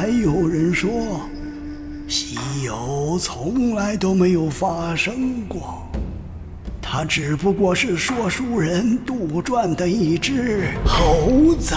还有人说，西游从来都没有发生过，它只不过是说书人杜撰的一只猴子。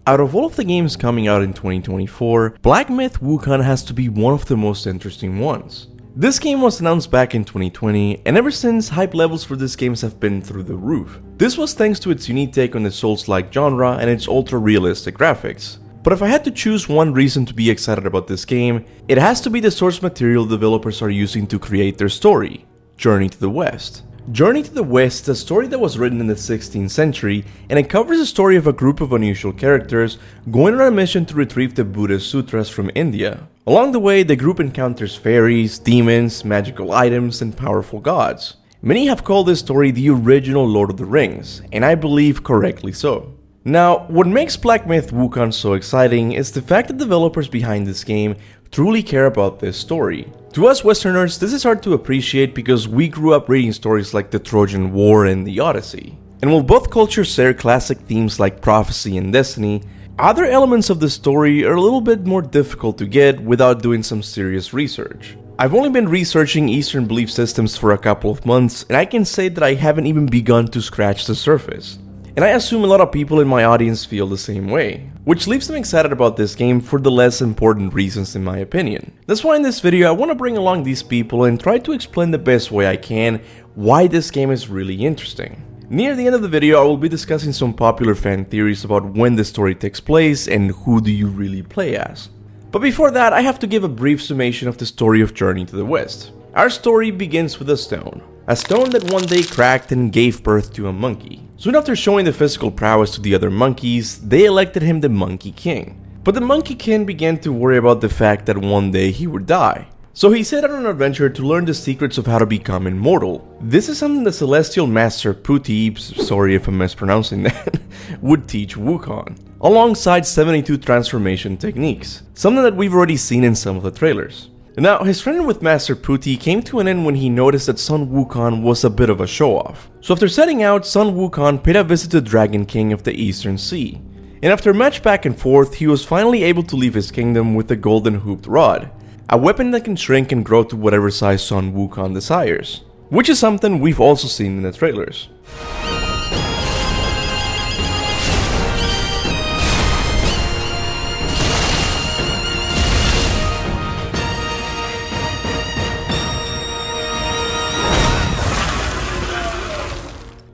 Out of all of the games coming out in 2024, Black Myth Wukong has to be one of the most interesting ones. This game was announced back in 2020, and ever since, hype levels for this game have been through the roof. This was thanks to its unique take on the Souls-like genre and its ultra-realistic graphics. But if I had to choose one reason to be excited about this game, it has to be the source material developers are using to create their story, Journey to the West. Journey to the West is a story that was written in the 16th century, and it covers the story of a group of unusual characters going on a mission to retrieve the Buddha's sutras from India. Along the way, the group encounters fairies, demons, magical items, and powerful gods. Many have called this story the original Lord of the Rings, and I believe correctly so. Now, what makes Black Myth Wukong so exciting is the fact that developers behind this game truly care about this story. To us Westerners, this is hard to appreciate because we grew up reading stories like the Trojan War and the Odyssey. And while both cultures share classic themes like prophecy and destiny, other elements of the story are a little bit more difficult to get without doing some serious research. I've only been researching Eastern belief systems for a couple of months, and I can say that I haven't even begun to scratch the surface. And I assume a lot of people in my audience feel the same way, which leaves them excited about this game for the less important reasons in my opinion. That's why in this video I want to bring along these people and try to explain the best way I can why this game is really interesting. Near the end of the video I will be discussing some popular fan theories about when the story takes place and who do you really play as. But before that I have to give a brief summation of the story of Journey to the West. Our story begins with a stone that one day cracked and gave birth to a monkey. Soon after showing the physical prowess to the other monkeys, they elected him the Monkey King. But the Monkey King began to worry about the fact that one day he would die. So he set out on an adventure to learn the secrets of how to become immortal. This is something the Celestial Master Puti, sorry if I'm mispronouncing that, would teach Wukong, alongside 72 transformation techniques, something that we've already seen in some of the trailers. Now, his friend with Master Puti came to an end when he noticed that Sun Wukong was a bit of a show-off. So after setting out, Sun Wukong paid a visit to the Dragon King of the Eastern Sea. And after a match back and forth, he was finally able to leave his kingdom with the Golden Hooped Rod, a weapon that can shrink and grow to whatever size Sun Wukong desires, which is something we've also seen in the trailers.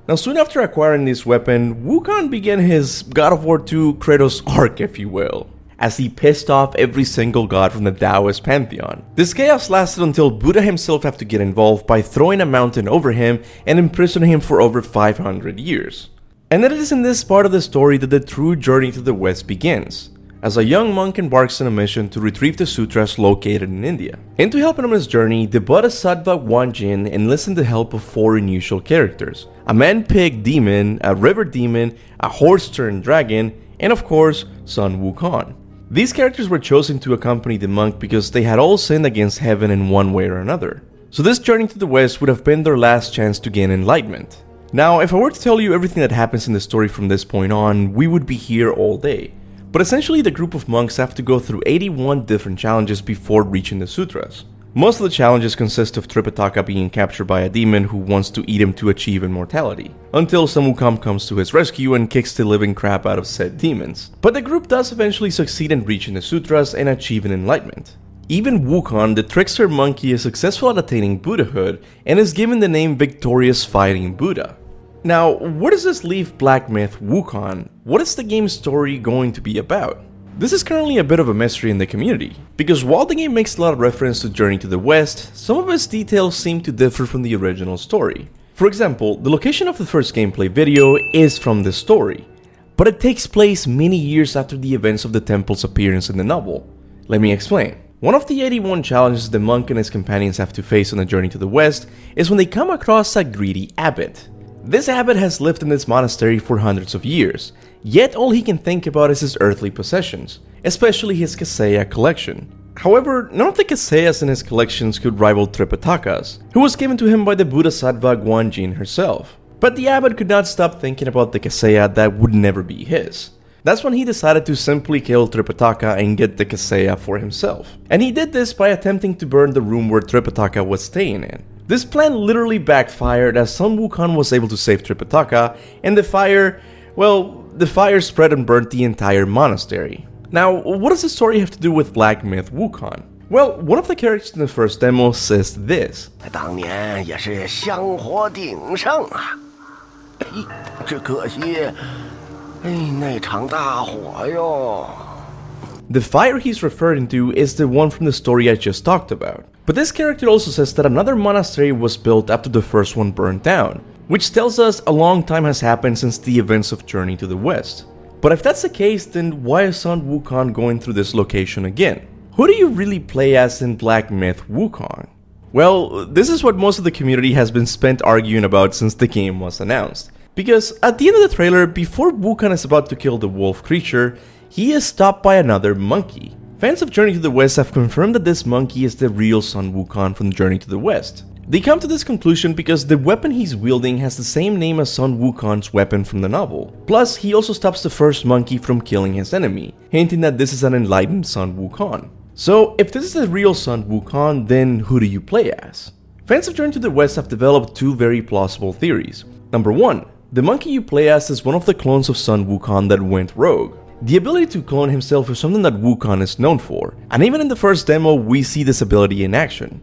Now soon after acquiring this weapon, Wukong began his God of War 2 Kratos arc, if you will, as he pissed off every single god from the Taoist pantheon. This chaos lasted until Buddha himself had to get involved by throwing a mountain over him and imprisoning him for over 500 years. And it is in this part of the story that the true journey to the West begins, as a young monk embarks on a mission to retrieve the sutras located in India. And to help him on his journey, the Bodhisattva Wanjin enlisted the help of 4 unusual characters: a man-pig demon, a river demon, a horse-turned dragon, and of course, Sun Wukong. These characters were chosen to accompany the monk because they had all sinned against heaven in one way or another. So this journey to the West would have been their last chance to gain enlightenment. Now, if I were to tell you everything that happens in the story from this point on, we would be here all day. But essentially the group of monks have to go through 81 different challenges before reaching the sutras. Most of the challenges consist of Tripitaka being captured by a demon who wants to eat him to achieve immortality, until Sun Wukong comes to his rescue and kicks the living crap out of said demons. But the group does eventually succeed in reaching the sutras and achieving enlightenment. Even Wukong, the trickster monkey, is successful at attaining Buddhahood and is given the name Victorious Fighting Buddha. Now, where does this leave Black Myth Wukong? What is the game's story going to be about? This is currently a bit of a mystery in the community, because while the game makes a lot of reference to Journey to the West, some of its details seem to differ from the original story. For example, the location of the first gameplay video is from the story, but it takes place many years after the events of the temple's appearance in the novel. Let me explain. One of the 81 challenges the monk and his companions have to face on the journey to the West is when they come across a greedy abbot. This abbot has lived in this monastery for hundreds of years, yet all he can think about is his earthly possessions, especially his Kaseya collection. However, none of the Kaseyas in his collections could rival Tripitaka's, who was given to him by the Bodhisattva Guanjin herself. But the abbot could not stop thinking about the Kaseya that would never be his. That's when he decided to simply kill Tripitaka and get the Kaseya for himself. And he did this by attempting to burn the room where Tripitaka was staying in. This plan literally backfired as Sun Wukong was able to save Tripitaka, and the fire spread and burnt the entire monastery. Now, what does the story have to do with Black Myth Wukong? Well, one of the characters in the first demo says this. 当年也是香火鼎盛啊，只可惜，那场大火哟。 The fire he's referring to is the one from the story I just talked about. But this character also says that another monastery was built after the first one burned down, which tells us a long time has happened since the events of Journey to the West. But if that's the case, then why is Sun Wukong going through this location again? Who do you really play as in Black Myth Wukong? Well, this is what most of the community has been spent arguing about since the game was announced. Because at the end of the trailer, before Wukong is about to kill the wolf creature, he is stopped by another monkey. Fans of Journey to the West have confirmed that this monkey is the real Sun Wukong from Journey to the West. They come to this conclusion because the weapon he's wielding has the same name as Sun Wukong's weapon from the novel. Plus, he also stops the first monkey from killing his enemy, hinting that this is an enlightened Sun Wukong. So, if this is the real Sun Wukong, then who do you play as? Fans of Journey to the West have developed two very plausible theories. Number 1, the monkey you play as is one of the clones of Sun Wukong that went rogue. The ability to clone himself is something that Wukong is known for, and even in the first demo we see this ability in action.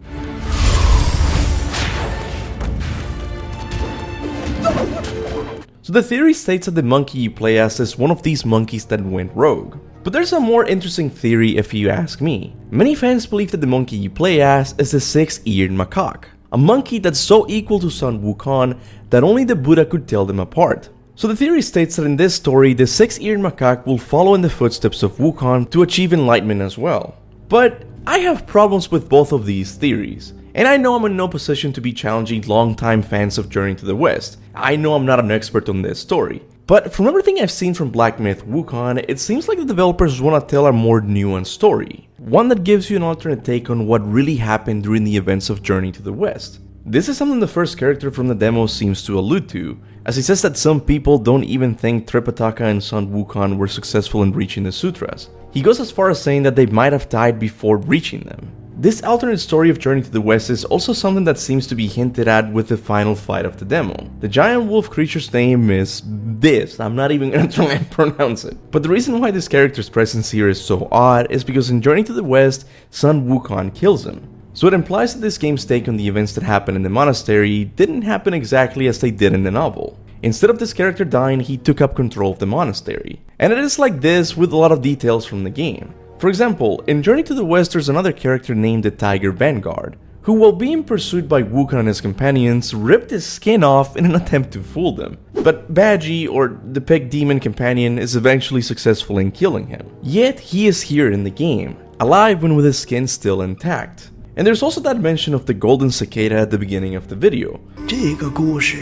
So the theory states that the monkey you play as is one of these monkeys that went rogue. But there's a more interesting theory if you ask me. Many fans believe that the monkey you play as is the six-eared macaque, a monkey that's so equal to Sun Wukong that only the Buddha could tell them apart. So the theory states that in this story, the six-eared macaque will follow in the footsteps of Wukong to achieve enlightenment as well. But I have problems with both of these theories. And I know I'm in no position to be challenging longtime fans of Journey to the West. I know I'm not an expert on this story. But from everything I've seen from Black Myth Wukong, it seems like the developers want to tell a more nuanced story. One that gives you an alternate take on what really happened during the events of Journey to the West. This is something the first character from the demo seems to allude to, as he says that some people don't even think Tripitaka and Sun Wukong were successful in reaching the sutras. He goes as far as saying that they might have died before reaching them. This alternate story of Journey to the West is also something that seems to be hinted at with the final fight of the demo. The giant wolf creature's name is this, I'm not even gonna try and pronounce it. But the reason why this character's presence here is so odd is because in Journey to the West, Sun Wukong kills him. So it implies that this game's take on the events that happened in the monastery didn't happen exactly as they did in the novel. Instead of this character dying, he took up control of the monastery. And it is like this with a lot of details from the game. For example, in Journey to the West there's another character named the Tiger Vanguard, who while being pursued by Wukong and his companions, ripped his skin off in an attempt to fool them. But Badgie, or the pig demon companion, is eventually successful in killing him. Yet he is here in the game, alive and with his skin still intact. And there's also that mention of the golden cicada at the beginning of the video. 这个故事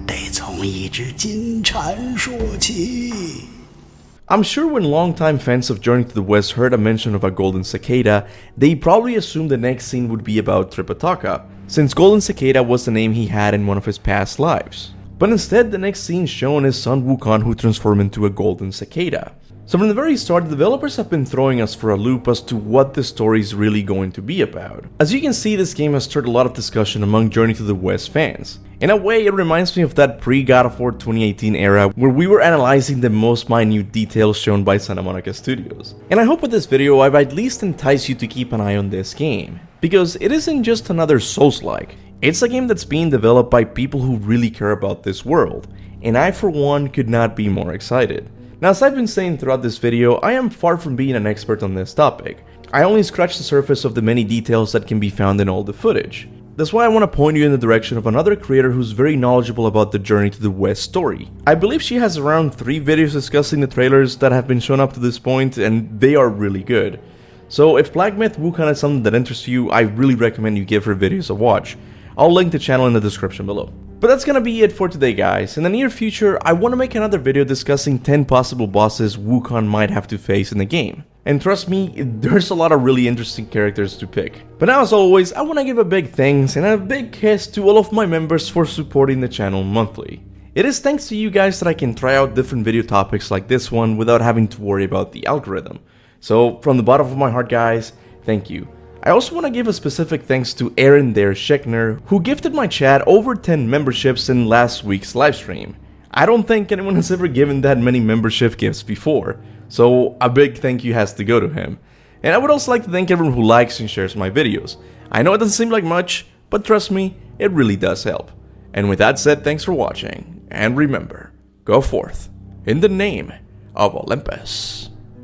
得从一只金蝉说起。 I'm sure when longtime fans of Journey to the West heard a mention of a golden cicada, they probably assumed the next scene would be about Tripitaka, since golden cicada was the name he had in one of his past lives. But instead, the next scene shown is Sun Wukong who transformed into a golden cicada. So from the very start, the developers have been throwing us for a loop as to what the story is really going to be about. As you can see, this game has stirred a lot of discussion among Journey to the West fans. In a way, it reminds me of that pre-God of War 2018 era where we were analyzing the most minute details shown by Santa Monica Studios. And I hope with this video I've at least enticed you to keep an eye on this game, because it isn't just another Souls-like. It's a game that's being developed by people who really care about this world, and I for one could not be more excited. Now, as I've been saying throughout this video, I am far from being an expert on this topic. I only scratched the surface of the many details that can be found in all the footage. That's why I want to point you in the direction of another creator who's very knowledgeable about the Journey to the West story. I believe she has around 3 videos discussing the trailers that have been shown up to this point, and they are really good. So if Black Myth Wukong is something that interests you, I really recommend you give her videos a watch. I'll link the channel in the description below. But that's gonna be it for today, guys. In the near future, I want to make another video discussing 10 possible bosses Wukong might have to face in the game. And trust me, there's a lot of really interesting characters to pick. But now, as always, I want to give a big thanks and a big kiss to all of my members for supporting the channel monthly. It is thanks to you guys that I can try out different video topics like this one without having to worry about the algorithm. So from the bottom of my heart guys, thank you. I also want to give a specific thanks to Aaron Dare Schechner, who gifted my chat over 10 memberships in last week's livestream. I don't think anyone has ever given that many membership gifts before, so a big thank you has to go to him. And I would also like to thank everyone who likes and shares my videos. I know it doesn't seem like much, but trust me, it really does help. And with that said, thanks for watching, and remember, go forth in the name of Olympus.